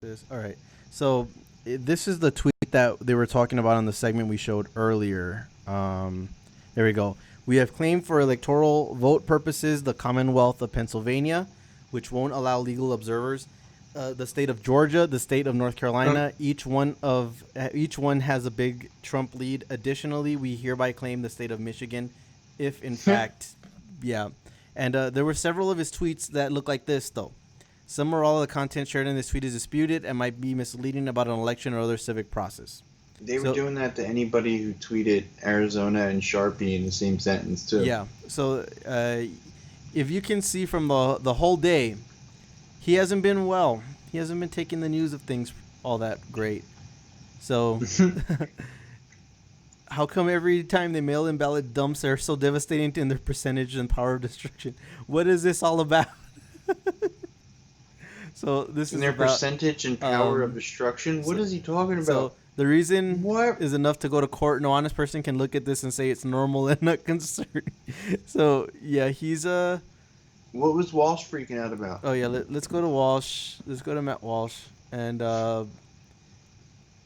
All right. So this is the tweet that they were talking about on the segment we showed earlier. There we go. We have claimed for electoral vote purposes the Commonwealth of Pennsylvania, which won't allow legal observers. The state of Georgia, the state of North Um, Carolina, each one has a big Trump lead. Additionally, we hereby claim the state of Michigan, if in fact, yeah. And there were several of his tweets that look like this, though. Some or all of the content shared in this tweet is disputed and might be misleading about an election or other civic process. they were So, doing that to anybody who tweeted Arizona and Sharpie in the same sentence too. yeah. So, if you can see from the whole day, he hasn't been well. He hasn't been taking the news of things all that great. So, how come every time they mail in ballot dumps are so devastating in their percentage and power of destruction? What is this all about? So this And is their about percentage and power of um, destruction. What so is he talking So about? the reason What? is enough to go to court. No honest person can look at this and say it's normal and not concerned. So yeah, he's What was Walsh freaking out about? Oh yeah, let's go to Walsh. Let's go to Matt Walsh, and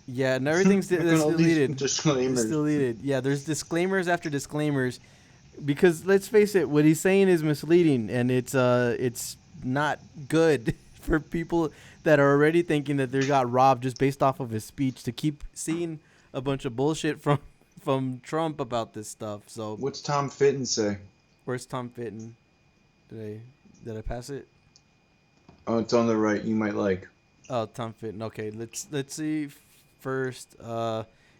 yeah, and everything's Look at that's all these deleted. It's disclaimers. deleted. Yeah, there's disclaimers after disclaimers, because let's face it, what he's saying is misleading, and it's not good for people that are already thinking that they got robbed just based off of his speech to keep seeing a bunch of bullshit from Trump about this stuff. So What's Tom Fitton say? where's Tom Fitton? Did I pass it? Oh, it's on the right. You might like. Oh, Tom Fitton. Okay, let's see first.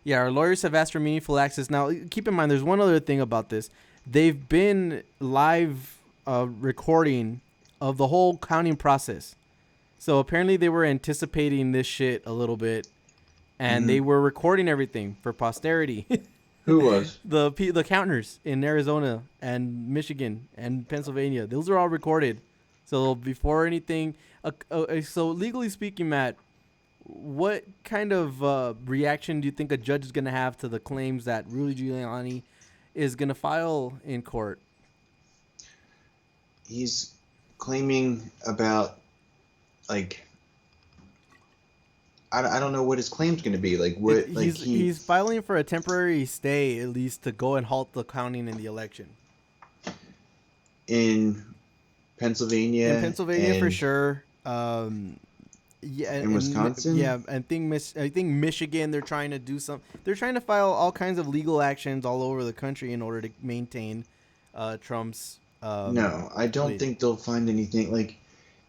Yeah, our lawyers have asked for meaningful access. Now, keep in mind, there's one other thing about this. They've been live recording of the whole counting process. So apparently, they were anticipating this shit a little bit, and Hmm. they were recording everything for posterity. Who was? The counters in Arizona and Michigan and Pennsylvania, those are all recorded. So before anything, so legally speaking, Matt, what kind of reaction do you think a judge is going to have to the claims that Rudy Giuliani is going to file in court? He's claiming about like I don't know what his claim's going to be. Like It, what? Like he he's filing for a temporary stay, at least, to go and halt the counting in the election. in In Pennsylvania Pennsylvania, for and sure. Yeah, in Wisconsin. yeah, I think Michigan. They're trying to do some. They're trying to file all kinds of legal actions all over the country in order to maintain Trump's No, I don't lead. think they'll find anything. Like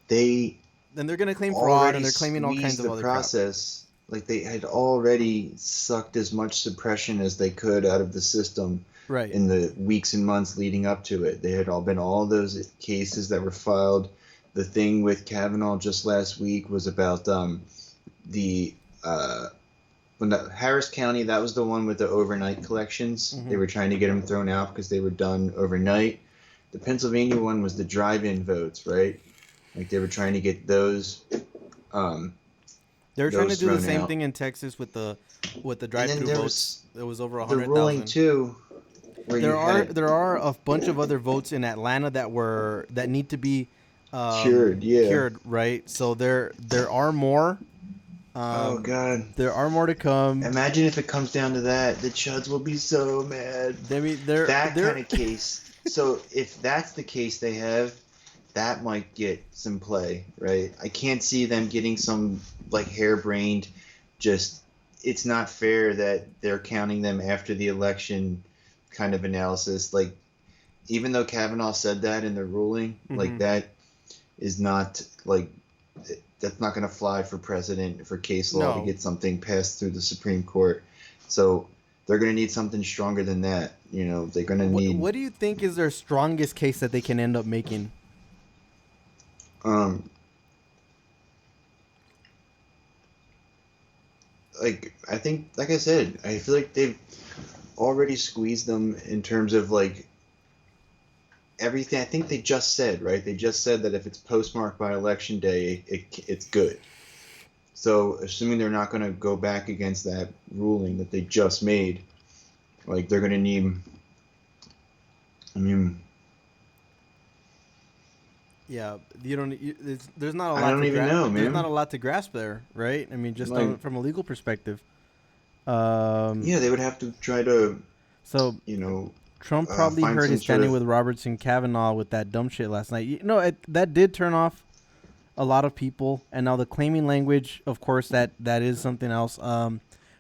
they Then they're gonna claim fraud, and already they're claiming all kinds squeezed of the other crap. process. Like they had already sucked as much suppression as they could out of the system Right. in the weeks and months leading up to it. They had all those cases that were filed. The thing with Kavanaugh just last week was about the when the Harris County, that was the one with the overnight collections. They Mm-hmm. were trying to get them thrown out because they were done overnight. The Pennsylvania one was the drive-in votes, right? Like they were trying to get um, They're trying to those do the thrown same out. thing in Texas with the And then drive-through there votes. was It was over a the hundred ruling thousand. too, where you had There are a bunch of other votes in Atlanta that need to be cured. Yeah. cured, right? So there are more. Oh Um, God. there are more to come. Imagine if it comes down to that. The Chuds will be so mad. I mean, there That kind there. of case. So if that's the case they have, that might get some play, right? I can't see them getting some like harebrained. Just it's not fair that they're counting them after the election kind of analysis. Like even though Kavanaugh said that in the ruling, like Mhm. that is not like that's not going to fly for president for case law to No. get something passed through the Supreme Court. So they're going to need something stronger than that. You know, they're going to need What do you think is their strongest case that they can end up making? um like I think like I said, I feel like they've already squeezed them in terms of like everything. I think they just said, right? They just said that if it's postmarked by election day, it's good. So, assuming they're not going to go back against that ruling that they just made, like they're going to need, I mean, Yeah, you don't. There's not a I lot don't to even grasp. know, There's not man. a lot to grasp there, right? I mean, just Like, from a legal perspective. Um, yeah, they would have to try to, so you know, Trump probably find hurt some his sort standing of. with Roberts and Kavanaugh with that dumb shit last night. That did turn off a lot of people. And now the claiming language, of course, that is something else.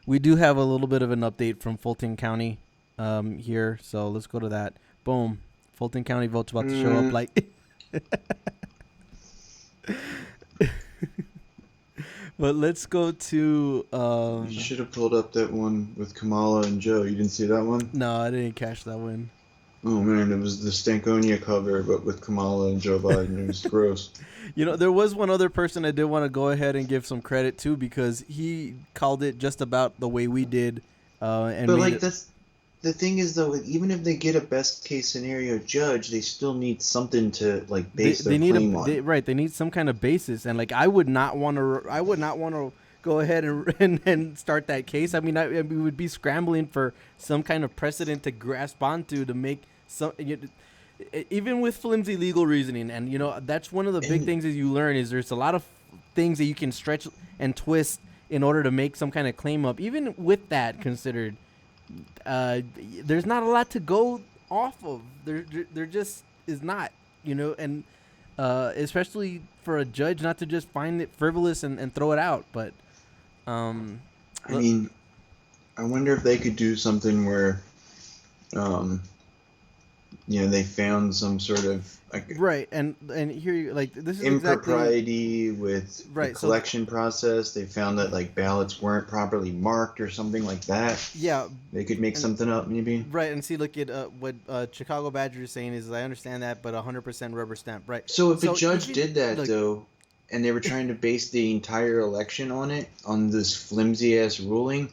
We do have a little bit of an update from Fulton County here, so let's go to that. Boom. Fulton County votes about to show up Mm, like. But let's go to you should have pulled up that one with Kamala and Joe. You didn't see that one? no, I didn't catch that one. Oh man, it was the Stankonia cover, but with Kamala and Joe Biden. It was gross. There was one other person I did want to go ahead and give some credit to because he called it just about the way we did, and But made like it. that's the thing is though, like, even if they get a best case scenario judge, they still need something to like They base their they need claim on. right. They need some kind of basis, and like I would not want to. I would not want to go ahead and start that case. I mean, we would be scrambling for some kind of precedent to grasp onto to make some. Even with flimsy legal reasoning, and that's one of the big And things is you learn is there's a lot of things that you can stretch and twist in order to make some kind of claim up. Even with that considered, uh, there's not a lot to go off of. There just is not, and especially for a judge not to just find it frivolous and throw it out. But um, I mean, I wonder if they could do something where, um, they found some sort of like right, and here like this is exactly impropriety with the right. So collection process. They found that like ballots weren't properly marked or something like that. yeah, They could make and something up, maybe. right, and see, look at what Chicago Badger is saying is I understand that, but 100% rubber stamp, right? So if a So judge even did that look, though, and they were trying to base the entire election on it, on this flimsy ass ruling,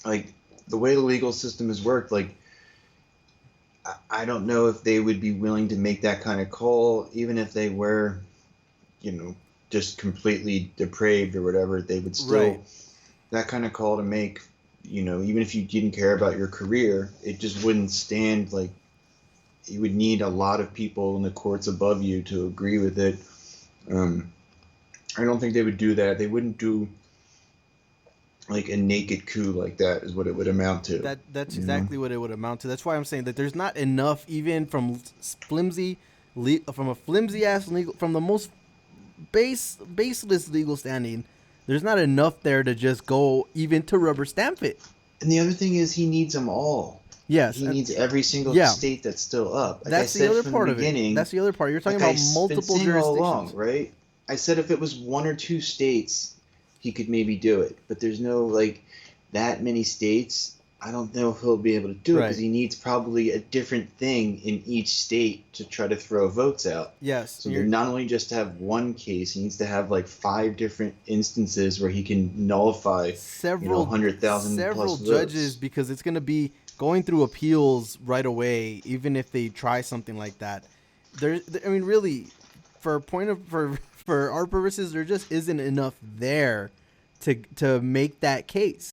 like the way the legal system has worked, like I don't know if they would be willing to make that kind of call, even if they were, you know, just completely depraved or whatever. They would right, still that kind of call to make, even if you didn't care about your career, it just wouldn't stand. Like you would need a lot of people in the courts above you to agree with it. Um, I don't think they would do that. They wouldn't do like a naked coup like that. Is what it would amount to. that's You know. exactly what it would amount to. That's why I'm saying that there's not enough even from from a flimsy ass legal from the most baseless legal standing. There's not enough there to just go even to rubber stamp it. And the other thing is, he needs them all. Yes, He needs every single yeah, state that's still up. Like I that's the said other from the part of it. beginning, That's the other part. You're talking like about I've been multiple saying all along, jurisdictions. right? I said if it was one or two states, he could maybe do it. But there's no like that many states. I don't know if he'll be able to do it because Right. he needs probably a different thing in each state to try to throw votes out. Yes, So then not only just to have one case, he needs to have like five different instances where he can nullify, several 100,000 plus several judges votes. because it's going to be going through appeals right away even if they try something like that. I mean really for point of for our purposes there just isn't enough there to make that case.